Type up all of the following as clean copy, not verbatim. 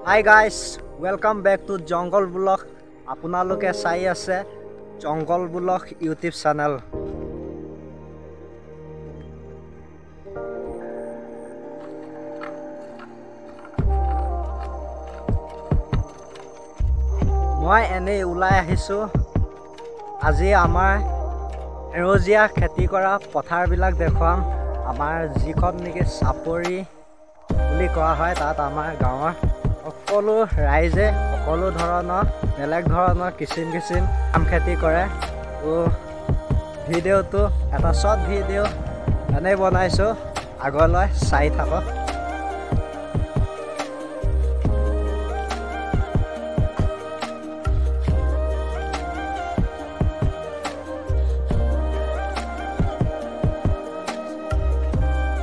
Hi guys, welcome back to Jungle Vlog. আপোনালোকে চাই আছে Jungle Vlog YouTube channel. মই এনে উলাই আহিছো আজি আমাৰ এৰোজিয়া খেতি কৰা পথাৰ বিলাক দেখুৱাম আমাৰ যিখন নেকি চাপৰি বুলি কোৱা হয় তাত আমাৰ গাঁৱৰ সকলো ৰাইজে সকলো ধৰণৰ বেলেগ ধৰণৰ কিচিম কাম খেতি কৰে তো ভিডিওটো এটা শৰ্ট ভিডিও এনে বনাইছো আগলৈ চাই থাকক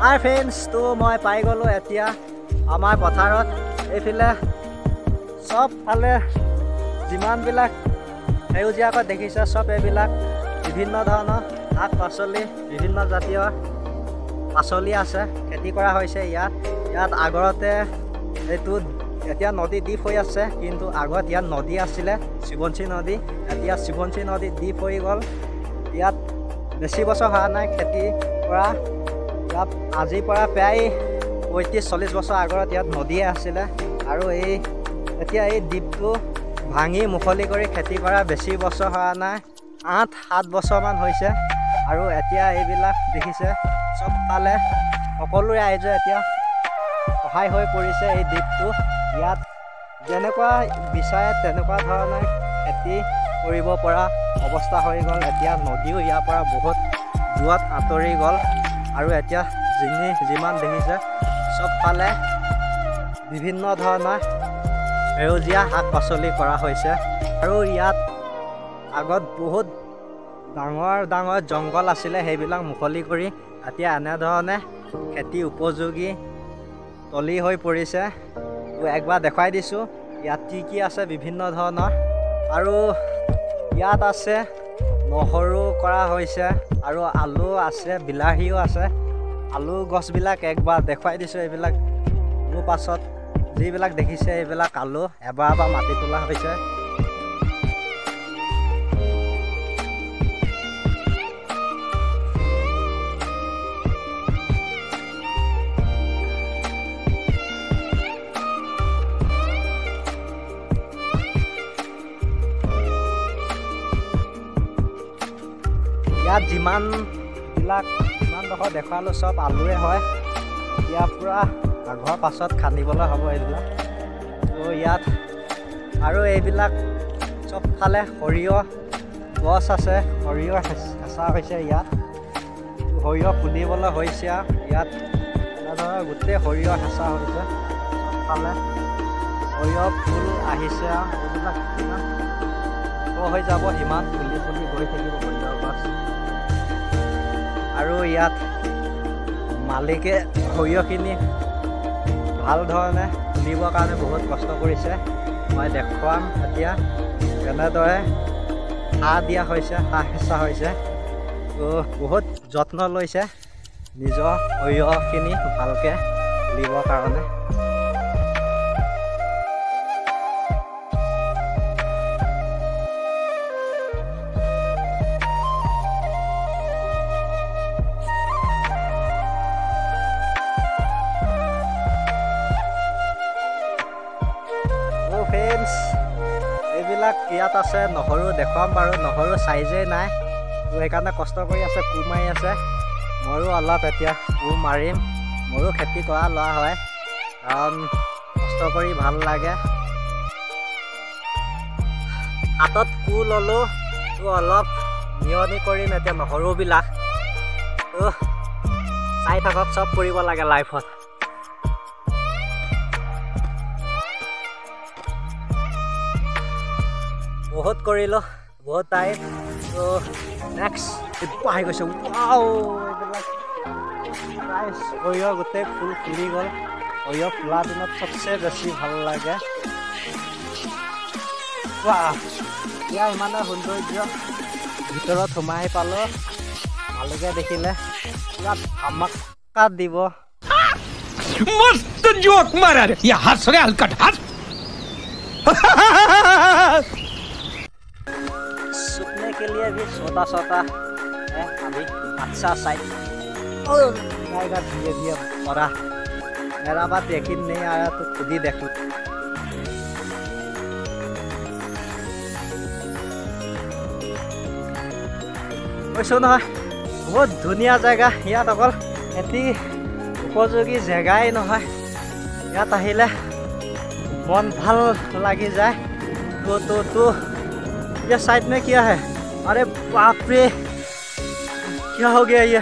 Hi friends, to মই পাই গলো এতিয়া আমাৰ পথাৰত এইফালে সব ফালে যিমান বিলাক সেউজীয়াকৈ দেখিছে সব এইবিলাক বিভিন্ন ধৰণৰ শাক পাচলি বিভিন্ন জাতীয় পাচলি আছে খেতি কৰা হৈছে ইয়াত আগৰতে এইটো এতিয়া নদী দ্বীপ হৈ আছে কিন্তু আগত ইয়াত নদী আছিলে শিৱঞ্চী নদী এতিয়া শিৱঞ্চী নদী দ্বীপ হৈ গ'ল ইয়াত বেছি বছৰ হোৱা নাই খেতি কৰা ইয়াত আজিৰ পৰা প্ৰায় 35-40 বছৰ আগত ইয়াত নদী আছিলে আৰু এতিয়া এই দ্বীপটো ভাঙি মুকলি কৰি খেতি কৰা বেছি বছৰ হোৱা নাই 8-7 বছৰমান হৈছে আৰু এতিয়া এইবিলাক দেখিছে সব ফালে সকলো ৰাইজে এতিয়া সহায় হৈ পৰিছে এই দ্বীপটো ইয়াত যেনেকুৱা বিচাৰে তেনেকুৱা ধৰণে খেতি কৰিব পৰা অৱস্থা হৈ গ'ল এতিয়া নদীও ইয়াৰ পৰা বহুত দূৰত আঁতৰি গ'ল আৰু এতিয়া যিমান দেখিছে সব ফালে বিভিন্ন ধৰণৰ সেউজীয়া শাক পাচলি কৰা হৈছে আৰু ইয়াত আগত বহুত ডাঙৰ জংঘল আছিলে সেইবিলাক মুকলি কৰি এতিয়া এনেধৰণে খেতি উপযোগী তলি হৈ পৰিছে একবাৰ দেখুৱাই দিছোঁ ইয়াত কি আছে বিভিন্ন ধৰণৰ আৰু ইয়াত আছে নহৰু কৰা হৈছে আৰু আলু আছে বিলাহীও আছে আলু গছবিলাক একবাৰ দেখুৱাই দিছোঁ এইবিলাক মোৰ পাছত যিবিলাক দেখিছে এইবিলাক আলু এবাৰ মাটি তোলা হৈছে ইয়াত যিমানডোখৰ দেখুৱালোঁ চব আলুৱে হয় এতিয়া পূৰা ঘৰৰ পাছত খান্দিবলৈ হ'ব এইবিলাক তো ইয়াত আৰু এইবিলাক চবফালে সৰিয়হ গছ আছে সৰিয়হ হেঁচা হৈছে ইয়াত সৰিয়হ ফুলিবলৈ হৈছে ইয়াত এনেধৰণৰ গোটেই সৰিয়হ হেঁচা হৈছে চবফালে সৰিয়হ ফুল আহিছে এইবিলাক কিমান হৈ যাব সিমান ফুলি গৈ থাকিব সৰিয়হ গছ আৰু ইয়াত মালিকে সৰিয়হখিনি ভাল ধৰণে তুলিবৰ কাৰণে বহুত কষ্ট কৰিছে মই দেখুৱাম এতিয়া কেনেদৰে সাৰ দিয়া হৈছে সাৰ সিঁচা হৈছে তো বহুত যত্ন লৈছে নিজৰ সৰিয়হখিনি ভালকৈ তুলিবৰ কাৰণে এইবিলাক ইয়াত আছে নহৰু দেখুৱাম বাৰু নহৰু চাইজেই নাই তো সেইকাৰণে কষ্ট কৰি আছে কোৰ মাৰি আছে ময়ো অলপ এতিয়া কোৰ মাৰিম ময়ো খেতি কৰা লোৱা হয় কাৰণ কষ্ট কৰি ভাল লাগে হাতত কোৰ ল'লোঁ তো অলপ নিয়নি কৰিম এতিয়া নহৰুবিলাক তো চাই থাকক চব কৰিব লাগে লাইফত বহুত কৰিলোঁ বহুত টাইম তো নেক্সট আহি গৈছে এইবিলাক সৰিয়হ গোটেই ফুল ফুলি গ'ল সৰিয়হ ফুলা দিনত চবচে বেছি ভাল লাগে ইয়াৰ ইমানে সৌন্দৰ্য ভিতৰত সোমাই পালোঁ মালিকে দেখিলে ইয়াত আমাক দিব मस्त जोक मारा रे ये हंस रे हलकट हंस सूखने के लिए भी छोटा छोटा है अभी अच्छा साइज और जाएगा धीरे धीरे बड़ा। मेरा बात यकीन नहीं आया तो खुद ही देख लो। কৈছো নহয় বহুত ধুনীয়া জেগা ইয়াত অকল এটি উপযোগী জেগাই নহয় ইয়াত আহিলে मन ভাল लगी जाए। तो ये साइड में क्या है? अरे बाप रे क्या हो गया ये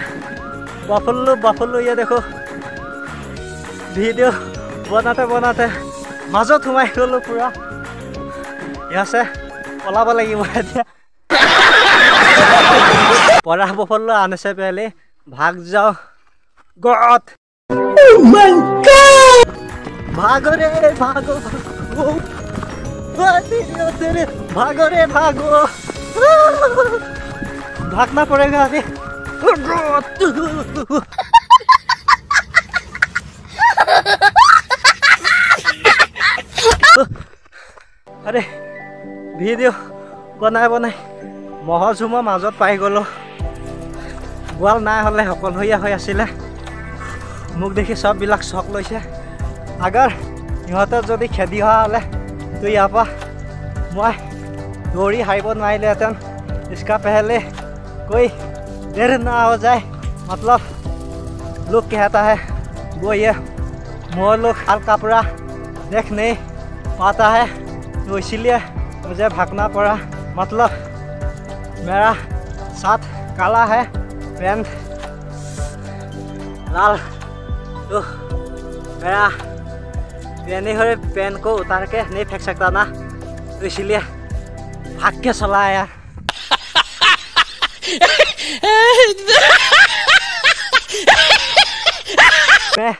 बफलो ये देखो वीडियो बनाते बनाते मजत सोमाई गलो पूरा। यहाँ से पलाब लगे पड़ा बफलो आने से पहले भाग जाओ गॉड। भागो रे भागो भागो रे भागो भागना पड़ेगा अभी। अरे वीडियो बनाई महजुমৰ মাজত পাই গলো। গোৱাল নাই হলে সকলহীয়া হৈ আছিলে। মোক দেখি সববিলাক শক লৈছে। अगर इहतर जदि खेदी हुआ हले तो यहाँ पर मैं दौड़ी हारिब नारिलेहेतेन। इसका पहले कोई देर ना हो जाए। मतलब लोग कहता है वो ये मोर लोग हाल कपड़ा देख नहीं पाता है तो इसीलिए मुझे भागना पड़ा। मतलब मेरा साथ काला है पैंट लाल तो मेरा पहने हुए पेन को उतार के नहीं फेंक सकता ना तो इसीलिए भाग के चला यार। मैं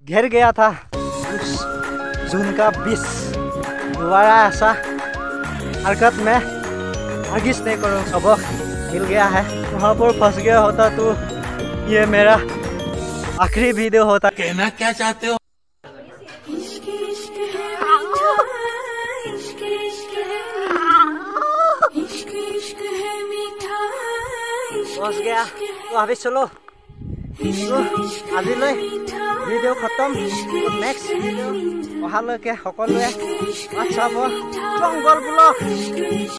घिर गया था उस जून का 20। दोबारा ऐसा हरकत में हरगिज नहीं करूँ। सबक मिल गया है। वहाँ पर फंस गया होता तो ये मेरा आखिरी वीडियो होता। कहना क्या चाहते हो? पहुंच गया तो अभी चलो तो आज वीडियो खत्म। तो नेक्स्ट वीडियो अहाলৈকে সকলোৱে WhatsApp जंगल ब्लॉग।